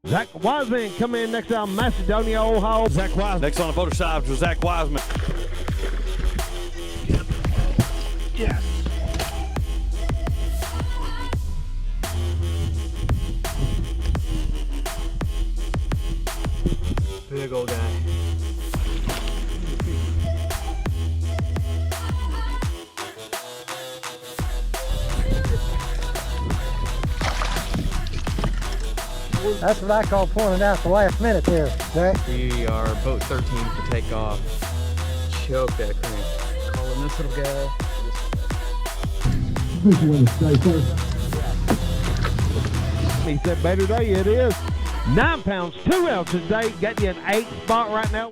Zach Wiseman coming in next on Macedonia, Ohio. Zach Wiseman. Next on the photo side was Zach Wiseman. Yes. Big old guy. That's what I call pulling it out the last minute there, Zach. We are boat 13 to take off. Choke that crank. Calling this little guy. He said, better day it is. 9 pounds, 2 ounces today. Got you an 8 spot right now.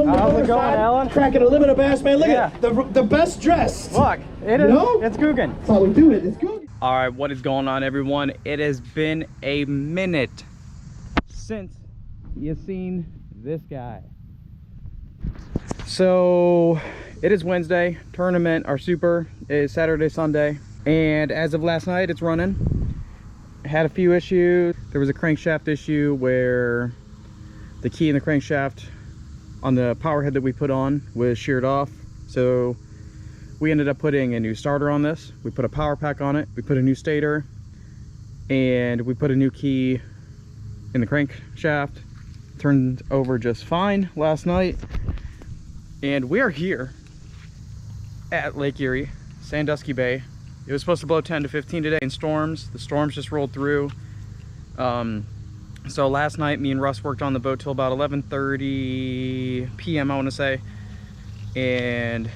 How's it going, Alan? Cracking a limit of bass, man. Look at the best dressed. Look, it is. It's Googan. That's how we do it. It's good. All right, what is going on, everyone? It has been a minute since you've seen this guy. So it is Wednesday. Tournament, our super, is Saturday, Sunday, and as of last night, it's running. Had a few issues. There was a crankshaft issue where the key in the crankshaft on the power head that we put on was sheared off, so we ended up putting a new starter on this. We put a power pack on it, we put a new stator, and we put a new key in the crankshaft. Turned over just fine last night, and we are here at Lake Erie, Sandusky Bay. It was supposed to blow 10 to 15 today in storms. The storms just rolled through. So last night, me and Russ worked on the boat till about 11:30 p.m. I want to say, and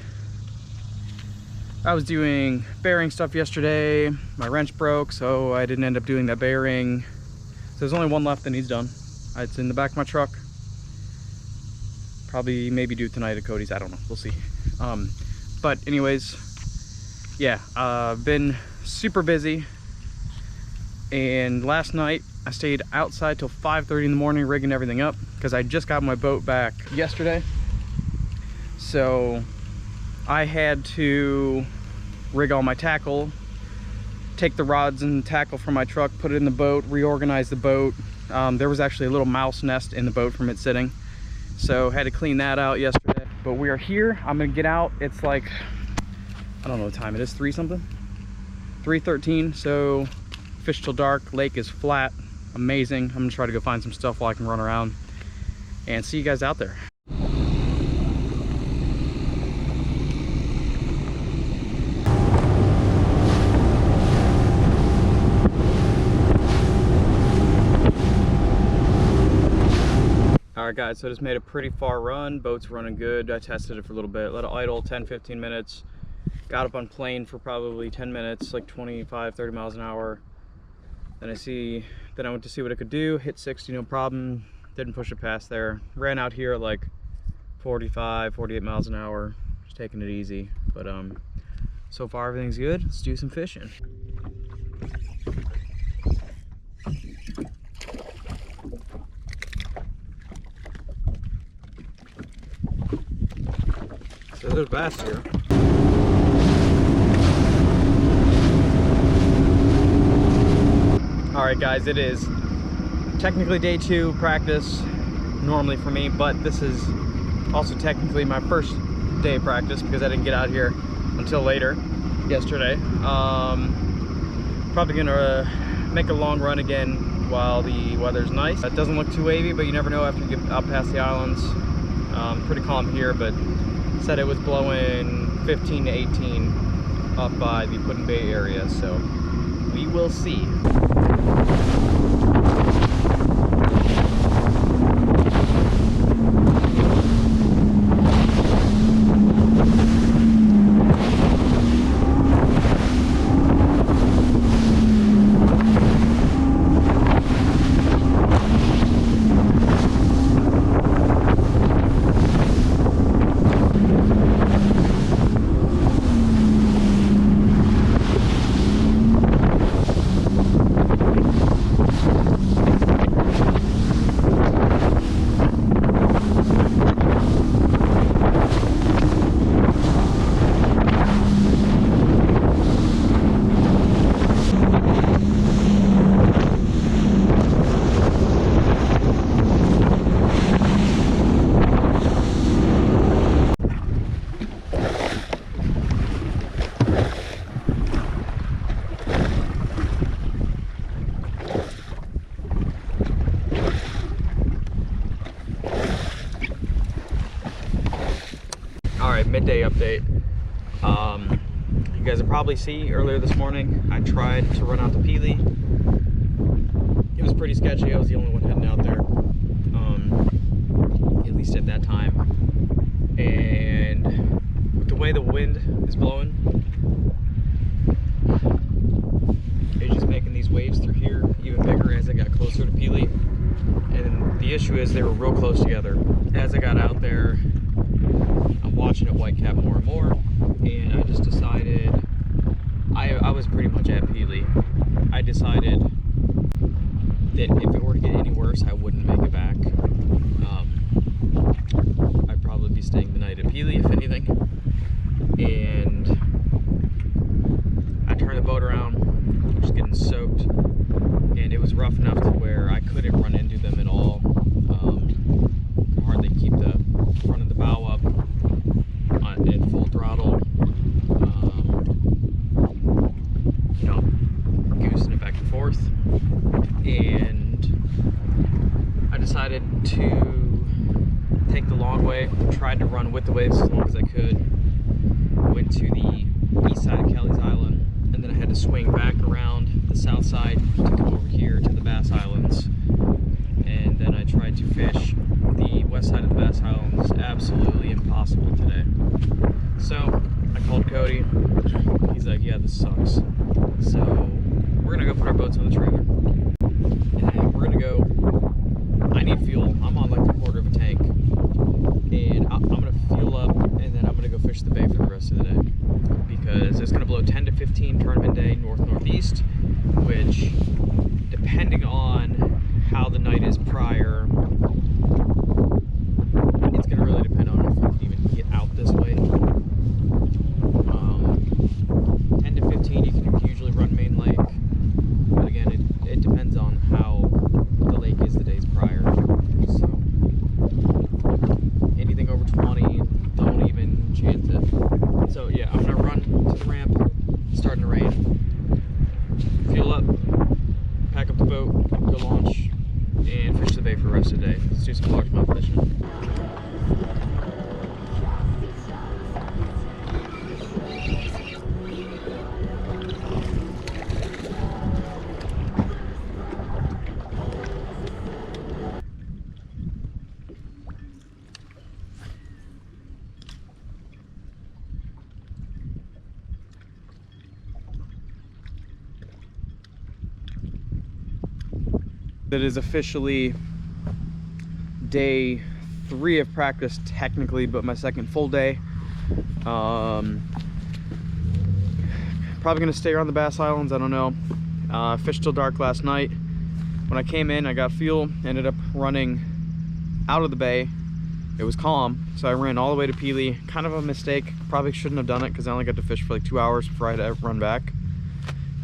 I was doing bearing stuff yesterday. My wrench broke, so I didn't end up doing that bearing. So there's only one left and he's done. It's in the back of my truck. Probably maybe do it tonight at Cody's, I don't know, we'll see. But anyways, yeah, been super busy. And last night I stayed outside till 5:30 in the morning rigging everything up because I just got my boat back yesterday. So I had to rig all my tackle, take the rods and tackle from my truck, put it in the boat, reorganize the boat. There was actually a little mouse nest in the boat from it sitting, so had to clean that out yesterday. But we are here. I'm gonna get out. It's like, I don't know what time it is, 3 something, 3:13. So fish till dark. Lake is flat, amazing. I'm gonna try to go find some stuff while I can run around, and see you guys out there. All right guys, so I just made a pretty far run. Boat's running good. I tested it for a little bit, let it idle 10-15 minutes. Got up on plane for probably 10 minutes, like 25-30 miles an hour. Then I went to see what it could do, hit 60 no problem, didn't push it past there. Ran out here at like 45-48 miles an hour, just taking it easy. But so far everything's good. Let's do some fishing. So there's bass here. All right guys, it is technically day 2 practice normally for me, but this is also technically my first day of practice because I didn't get out here until later yesterday. Probably gonna make a long run again while the weather's nice. It doesn't look too wavy, but you never know after you get out past the islands. Pretty calm here, but said it was blowing 15 to 18 up by the Wanden Bay area, so we will see. Alright, midday update. You guys will probably see earlier this morning, I tried to run out to Peely. It was pretty sketchy. I was the only one heading out there, at least at that time. And with the way the wind is blowing, it's just making these waves through here even bigger as I got closer to Peely. And the issue is they were real close together. As I got out there, I'm watching it whitecap more and more, and I just decided, I was pretty much at Peely. I decided that if it were to get any worse, I wouldn't make it back. I'd probably be staying the night at Peely, if anything. And I turned the boat around, just getting soaked, and it was rough enough to where I couldn't run into them at all. Could hardly keep the front of the bow up at full throttle. You know, goosing it back and forth. And I decided to take the long way, tried to run with the waves as long as I could. Went to the east side of Kelly's Island, and then I had to swing back around the south side to come over here to the Bass Islands. And then I tried to fish the west side of the Bass Islands. Absolutely impossible today. So I called Cody. He's like, yeah, this sucks. So we're gonna go put our boats on the trailer, and we're gonna go. I need fuel. I'm on like a quarter of a tank, and I'm gonna fuel up, and then I'm gonna go fish the bay for the rest of the day, because it's gonna blow 10 to 15 tournament day north-northeast, which, depending on how the night is prior, it's gonna really depend on if we can even get out this way. 10 to 15 you can usually run main lake, but again, it depends on how the lake is the days prior. So anything over 20, don't even chance it. So yeah, I'm gonna run to the ramp. It's starting to rain. Fuel up, pack up the boat, go launch, and fish the bay for the rest of the day. Let's do some largemouth fishing. That is officially day 3 of practice technically, but my second full day. Probably gonna stay around the Bass Islands, I don't know. Fished till dark last night. When I came in, I got fuel, ended up running out of the bay. It was calm, so I ran all the way to Peely. Kind of a mistake, probably shouldn't have done it because I only got to fish for like 2 hours before I had to run back.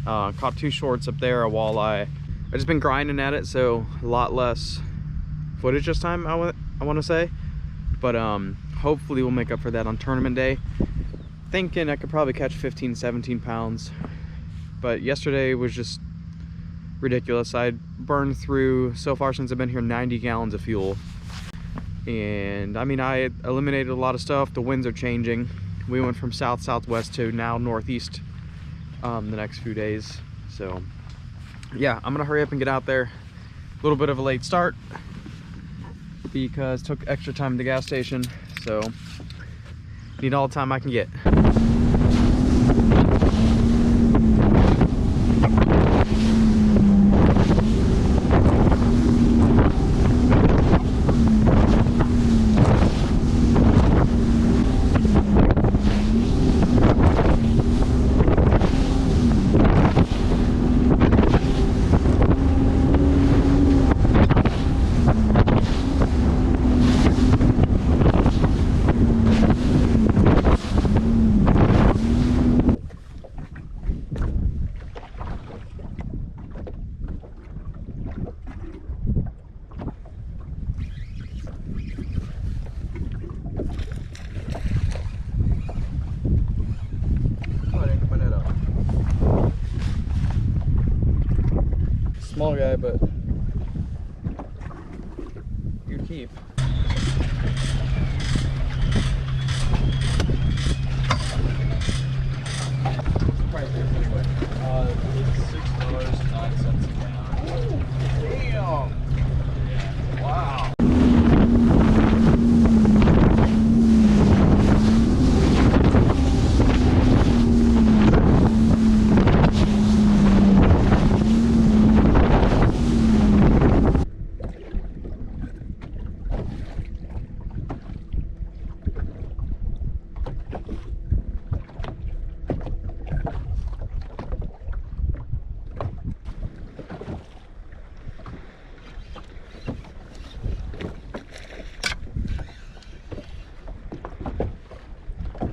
Caught 2 shorts up there, a walleye. I've just been grinding at it, so a lot less footage this time, I want to say. But hopefully we'll make up for that on tournament day. Thinking I could probably catch 15, 17 pounds. But yesterday was just ridiculous. I burned through, so far since I've been here, 90 gallons of fuel. And I mean, I eliminated a lot of stuff. The winds are changing. We went from south-southwest to now northeast the next few days. So yeah, I'm gonna hurry up and get out there. A little bit of a late start because it took extra time at the gas station, so need all the time I can get. Small guy, but you keep. price is anyway? It's $6.09 a gallon. Damn. Yeah. Wow.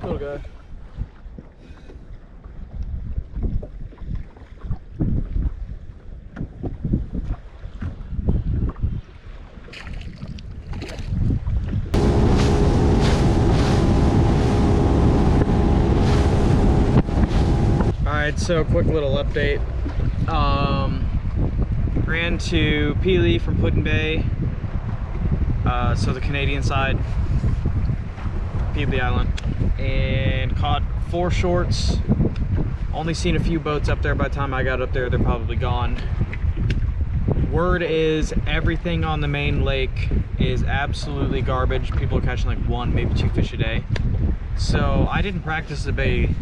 Little guy. Alright, so quick little update. Ran to Peely from Puddin Bay, so the Canadian side, Peely Island, and caught 4 shorts. Only seen a few boats up there. By the time I got up there, they're probably gone. Word is everything on the main lake is absolutely garbage. People are catching like 1, maybe 2 fish a day. So I didn't practice the bay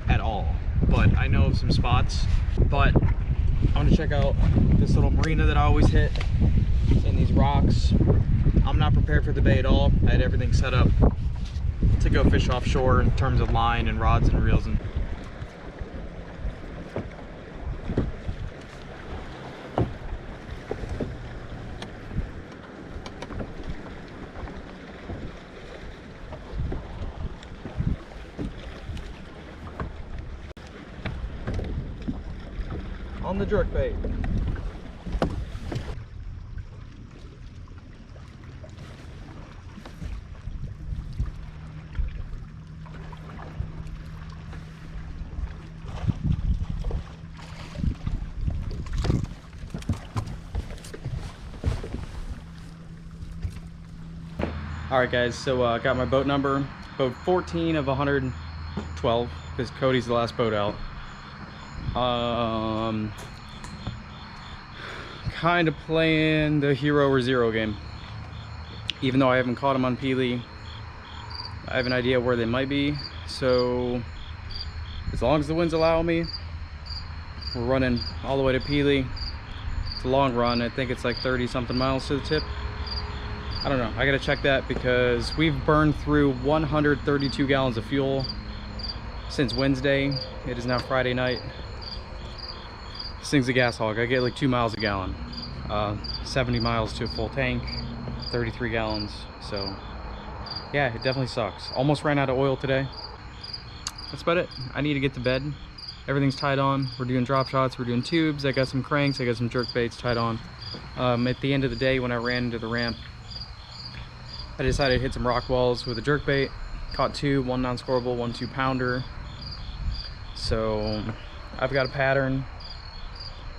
at all, but I know of some spots. But I want to check out this little marina that I always hit in these rocks. I'm not prepared for the bay at all. I had everything set up to go fish offshore in terms of line and rods and reels. And on the jerk bait. Alright guys, so I got my boat number, boat 14 of 112, because Cody's the last boat out. Kind of playing the hero or zero game. Even though I haven't caught them on Peely, I have an idea where they might be. So as long as the winds allow me, we're running all the way to Peely. It's a long run. I think it's like 30 something miles to the tip. I don't know, I gotta check that because we've burned through 132 gallons of fuel since Wednesday. It is now Friday night. This thing's a gas hog. I get like 2 miles a gallon. 70 miles to a full tank, 33 gallons. So yeah, it definitely sucks. Almost ran out of oil today. That's about it. I need to get to bed. Everything's tied on. We're doing drop shots, we're doing tubes. I got some cranks, I got some jerk baits tied on. At the end of the day, when I ran into the ramp, I decided to hit some rock walls with a jerk bait. Caught 2, 1 non-scoreable, 1 2-pounder. So I've got a pattern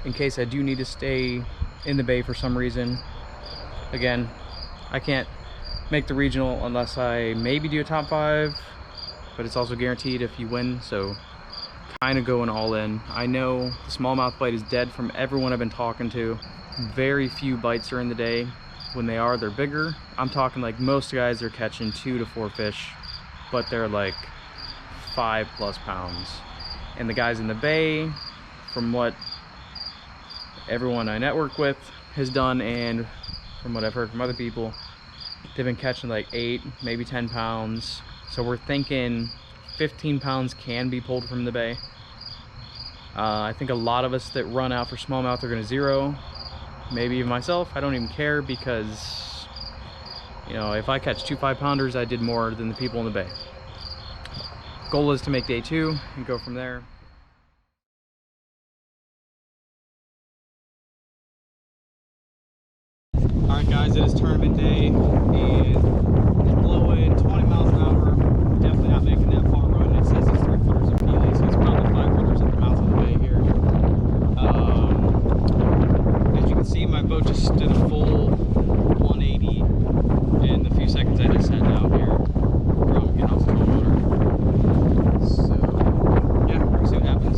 in case I do need to stay in the bay for some reason. Again, I can't make the regional unless I maybe do a top 5, but it's also guaranteed if you win, so kind of going all in. I know the smallmouth bite is dead from everyone I've been talking to. Very few bites during the day. When they are, they're bigger. I'm talking like most guys are catching 2 to 4 fish, but they're like 5+ pounds. And the guys in the bay, from what everyone I network with has done and from what I've heard from other people, they've been catching like 8, maybe 10 pounds. So we're thinking 15 pounds can be pulled from the bay. I think a lot of us that run out for smallmouth are gonna zero. Maybe even myself. I don't even care because, you know, if I catch 2 5-pounders, I did more than the people in the bay. Goal is to make day 2 and go from there. Alright guys, it is tournament day and it's blowing 20 miles an hour. Definitely not making that far run. It says it's 3 footers of Peely, so it's probably 5 footers at the mouth of the bay here. As you can see, my boat just did a full 180 in the few seconds I just sat down here from getting off the tow motor. So yeah, we're gonna see what happens.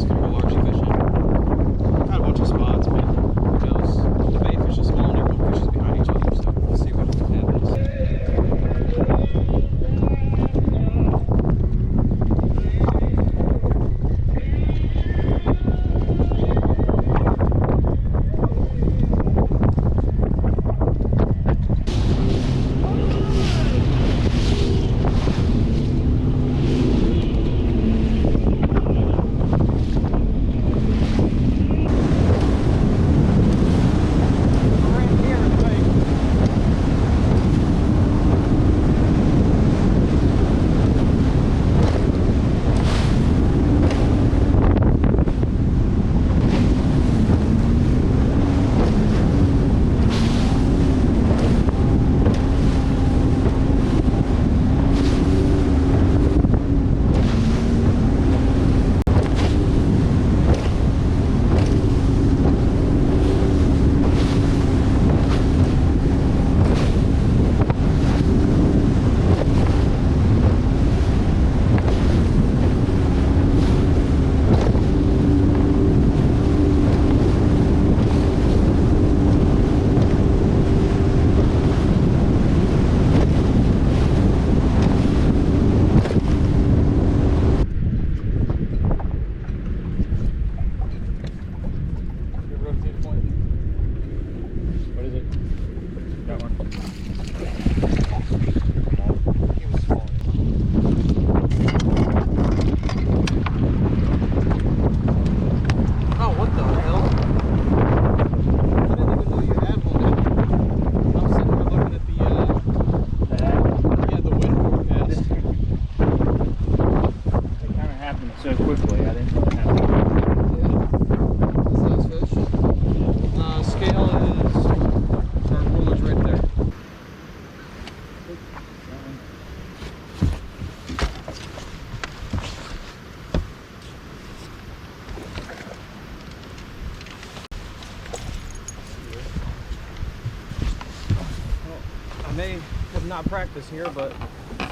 may have not practiced here, but I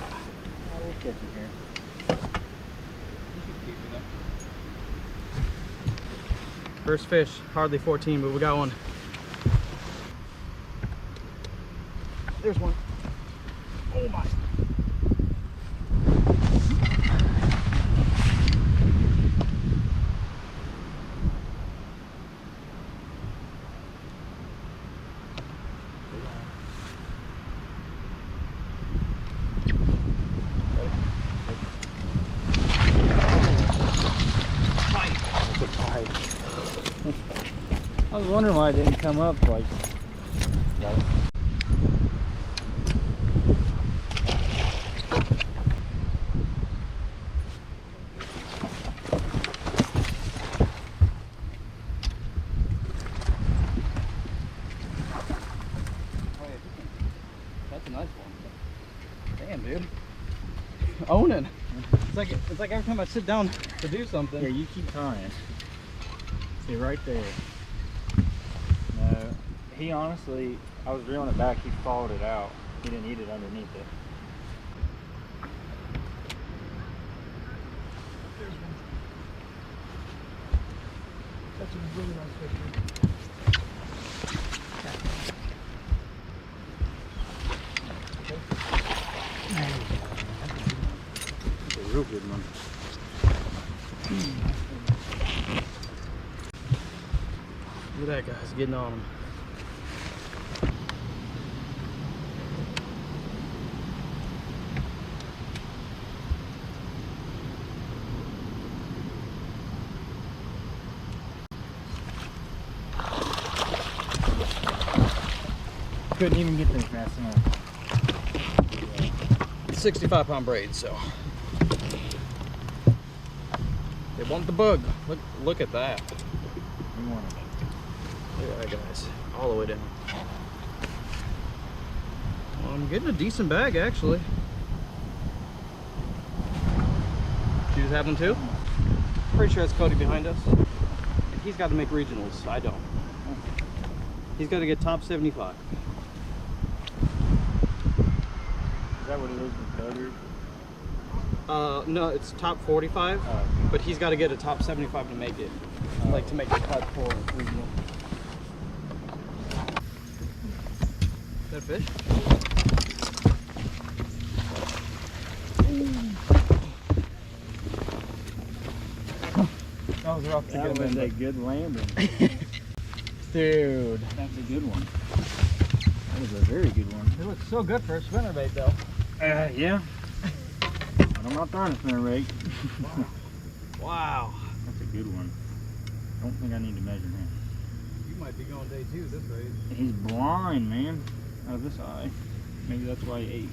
will catch it here. First fish, hardly 14, but we got one. There's one. Oh my. I was wondering why it didn't come up like. That's a nice one. Damn, dude. Owning. It's like every time I sit down to do something. Yeah, you keep trying. See right there. No, he honestly, I was reeling it back, he followed it out. He didn't eat it underneath it. That's a really nice picture. That's a real good one. Look at that, guys, getting on him. Couldn't even get there fast enough. 65-pound braid, so they want the bug. Look at that. We wanted it. Look at that, guys, all the way down. Well, I'm getting a decent bag, actually. Do you have one too? Pretty sure that's Cody behind us. And he's got to make regionals. I don't. He's got to get top 75. Is that what it is with Cody? No, it's top 45, Oh. but he's got to get a top 75 to make it. Like to make the cut for regional. Is that a fish? That was rough to That get him was in. a good landing. Dude. That's a good one. That was a very good one. It looks so good for a spinnerbait though. Yeah. But I'm not throwing a spinnerbait. Wow. That's a good one. I don't think I need to measure him. You might be going day 2 this rate. He's blind, man. Out of this eye. Maybe that's why he ate.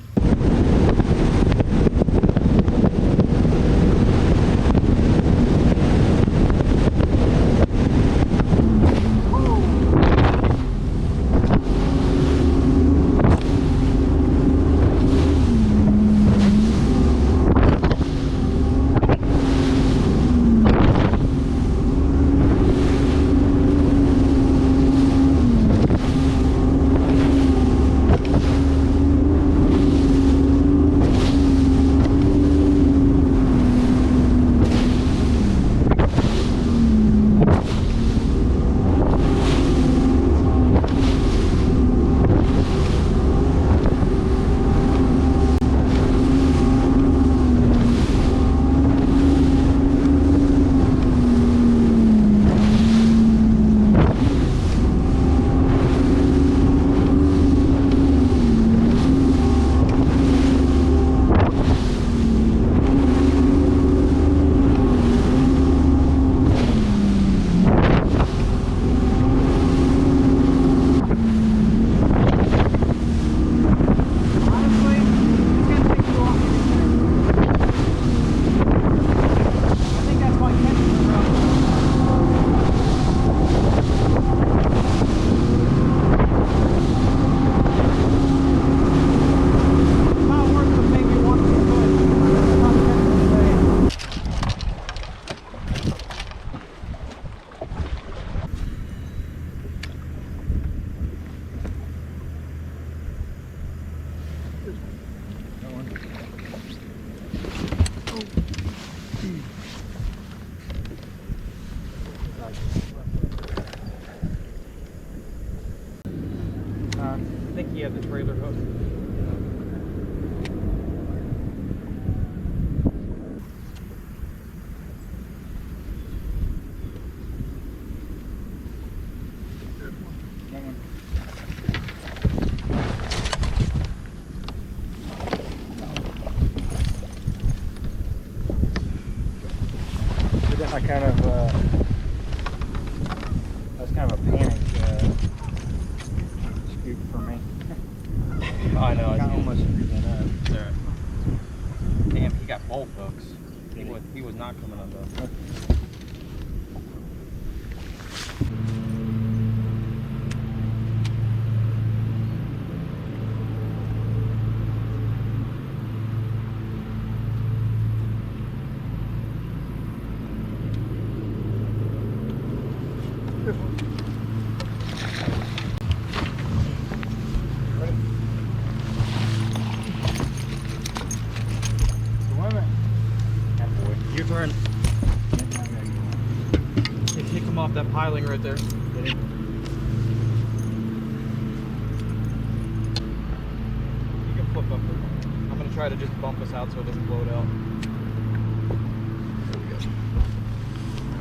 That one. I think he had the trailer hook. That one. I kind of, that's kind of a panic scoop for me. I know. I almost screwed that up. There. Damn, he got both hooks. He was not coming on those. Your turn. You kick him off that piling right there. You can flip up. I'm gonna try to just bump us out so it doesn't blow it out. There we go.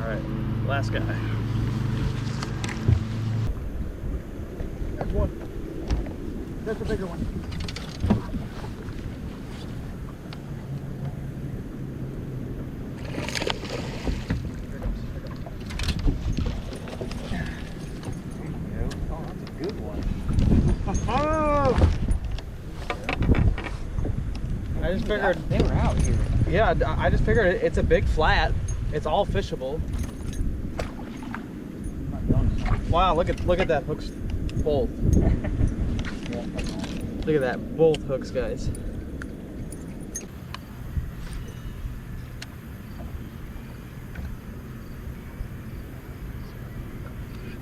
All right, last guy. That's one. That's a bigger one. I just figured They were out here. Yeah, I just figured it's a big flat. It's all fishable. Wow, look at that hooks, both. Look at that, both hooks, guys.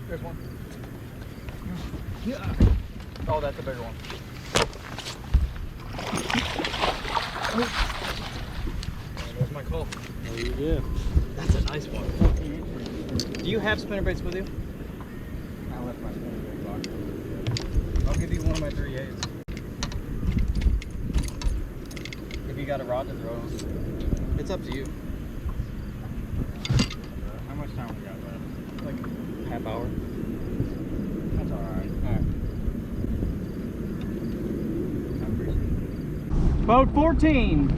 There's one. Yeah. Oh, that's a bigger one. There's my call. There you go. That's a nice one. Do you have spinnerbaits with you? I left my spinnerbait box. I'll give you one of my 3/8s. If you got a rod to throw, it's up to you. How much time we got left? Like half hour. That's alright. Alright. I appreciate it. Boat 14.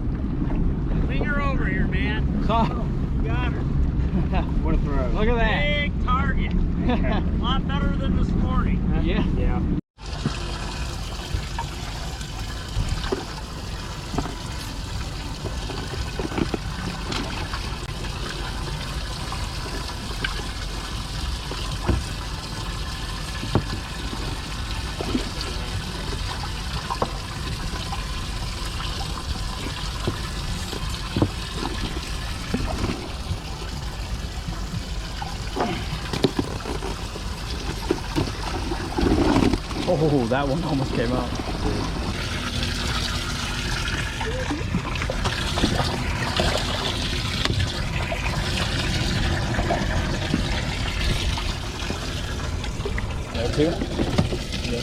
Finger over here, man. Oh, Got her. What a throw. look at that. Big target. A lot better than this morning. Yeah. Yeah. Oh, that one almost came out. There too? Yeah.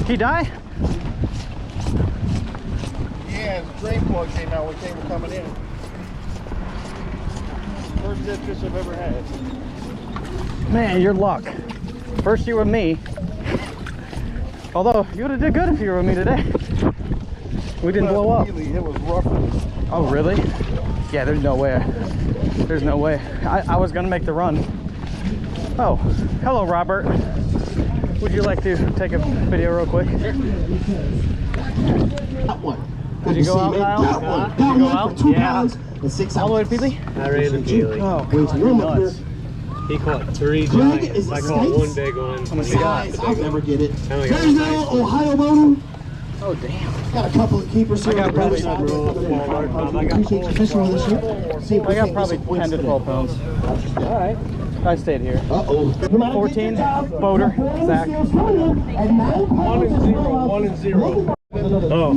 He die? Yeah, the drain plug came out when they were coming in. First dead fish I've ever had. Man, your luck. First you with me. Although, you would have did good if you were with me today. We didn't blow up. Really, it was rougher. Oh, really? Yeah, there's no way. There's no way. I was going to make the run. Oh, hello, Robert. Would you like to take a video real quick? That one. Did you go out, Kyle? That one. Did you go out? For 2 Yeah. pounds and 6 All the way to ounces. Peely? I ran to Peely. Oh, Weighs God, room you're up here. nuts. He caught 3 Greg giants. is I the caught one States. big one. Guys, I'll never get it. I only got There's one no nice one. Ohio motor. Oh, damn. Got a couple of keepers here. I got on the probably- side. I got Appreciate you fishing with us here. See if we I got can't probably get some 10 to points 12 today. pounds. All right. I stayed here. Uh-oh. 14, boater, Zach. 1 and 0. 1 and 0. Oh.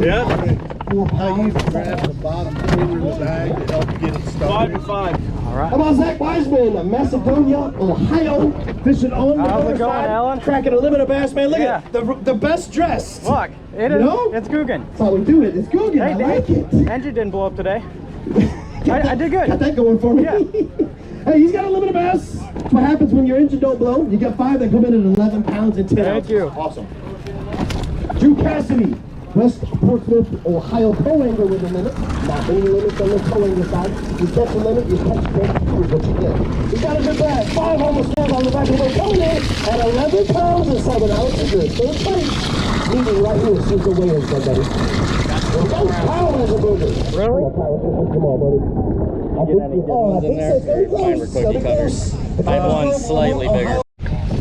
Yeah. How you grab the bottom finger of the bag to help get it started. 5 and 5. All right. How about Zach Wiseman of Macedonia, Ohio, fishing on the How's it other going, side, Alan? cracking a limit of bass, man. Look Yeah. at the best dressed. Look, it is. You know? It's Googan. That's how we do it. It's good. I like it. Engine didn't blow up today. I did good. Got that going for me. Yeah. Hey, he's got a limit of bass. That's what happens when your engine don't blow. You got 5 that come in at 11 pounds and 10 Thank ounces. you. Awesome. Drew Cassidy, West Portsmouth, Ohio co-angler with a limit. Not any limits on the co-angler side. You catch a limit, you catch a limit, here's what you get. He's got a good bag. 5 almost scores on the back of the boat. Coming in at 11 pounds and 7 ounces. Good. Third place. Meeting right here. See the weigh-in, somebody. And those Powell is a booger. Really? Come on, buddy. Mine were cookie cutters. I had one slightly bigger.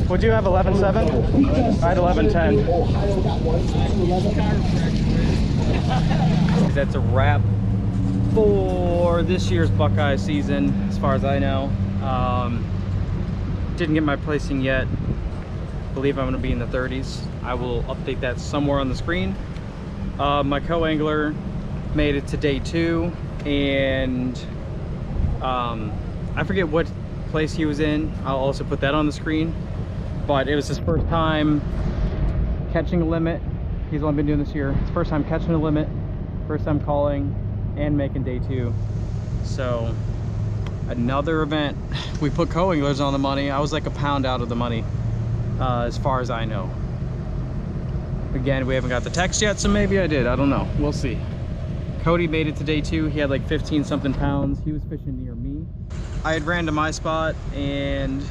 Would you have 11.7? I had 11.10. That's a wrap for this year's Buckeye season, as far as I know. Didn't get my placing yet. Believe I'm going to be in the 30s. I will update that somewhere on the screen. My co-angler made it to day 2, and I forget what place he was in. I'll also put that on the screen. But it was his first time catching a limit. He's only been doing this year. His first time catching a limit, first time calling, and making day 2. So another event. We put co-anglers on the money. I was like a pound out of the money, as far as I know. Again, we haven't got the text yet, so maybe I did. I don't know. We'll see. Cody made it to day 2. He had like 15 something pounds. He was fishing near me. I had ran to my spot and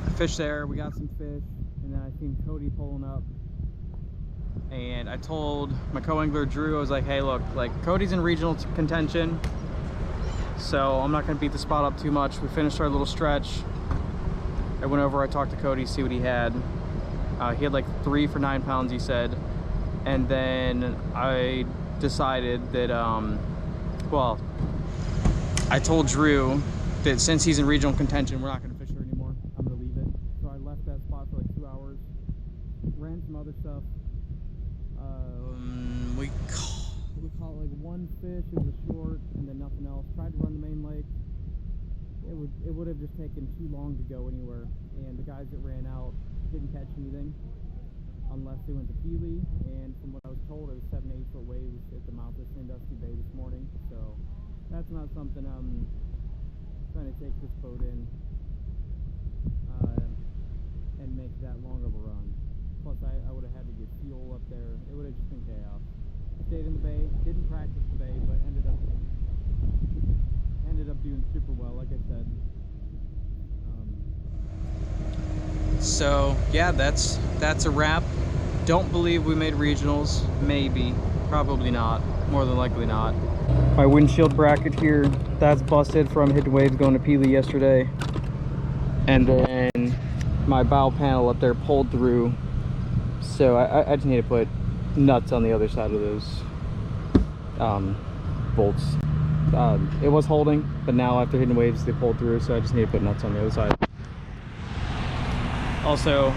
I fished there. We got some fish, and then I seen Cody pulling up, and I told my co-angler Drew, I was like, hey, look, like Cody's in regional contention, so I'm not gonna beat the spot up too much. We finished our little stretch. I went over, I talked to Cody, see what he had. He had like 3 for 9 pounds, he said. And then I decided that, well, I told Drew that since he's in regional contention, we're not going to fish there anymore. I'm going to leave it. So I left that spot for like 2 hours, ran some other stuff. We caught like 1 fish, it was a short, and then nothing else. Tried to run the main lake. It would have just taken too long to go anywhere, and the guys that ran out didn't catch anything unless they went to Peely, and from what I was told, it was 7 to 8 foot waves at the mouth of Sandusky Bay this morning. So that's not something I'm trying to take this boat in and make that long of a run. Plus I would have had to get fuel up there. It would have just been chaos. Stayed in the bay, didn't practice the bay, but ended up doing super well, like I said. So yeah, that's a wrap. Don't believe we made regionals. Maybe, probably not, more than likely not. My windshield bracket here, that's busted from hitting waves going to Peely yesterday, and then my bow panel up there pulled through, so I just need to put nuts on the other side of those bolts. It was holding, but now after hitting waves they pulled through, so I just need to put nuts on the other side. Also,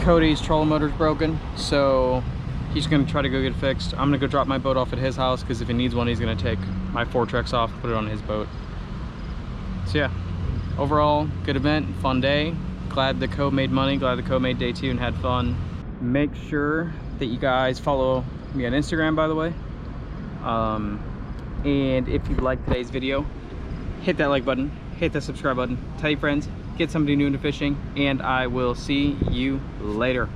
Cody's trolling motor's broken, so he's gonna try to go get it fixed. I'm gonna go drop my boat off at his house, because if he needs one, he's gonna take my 4-Trex off, put it on his boat. So yeah, overall, good event, fun day. Glad the co made money, glad the co made day 2 and had fun. Make sure that you guys follow me on Instagram, by the way. And if you liked today's video, hit that like button, hit that subscribe button, tell your friends, get somebody new into fishing, and I will see you later.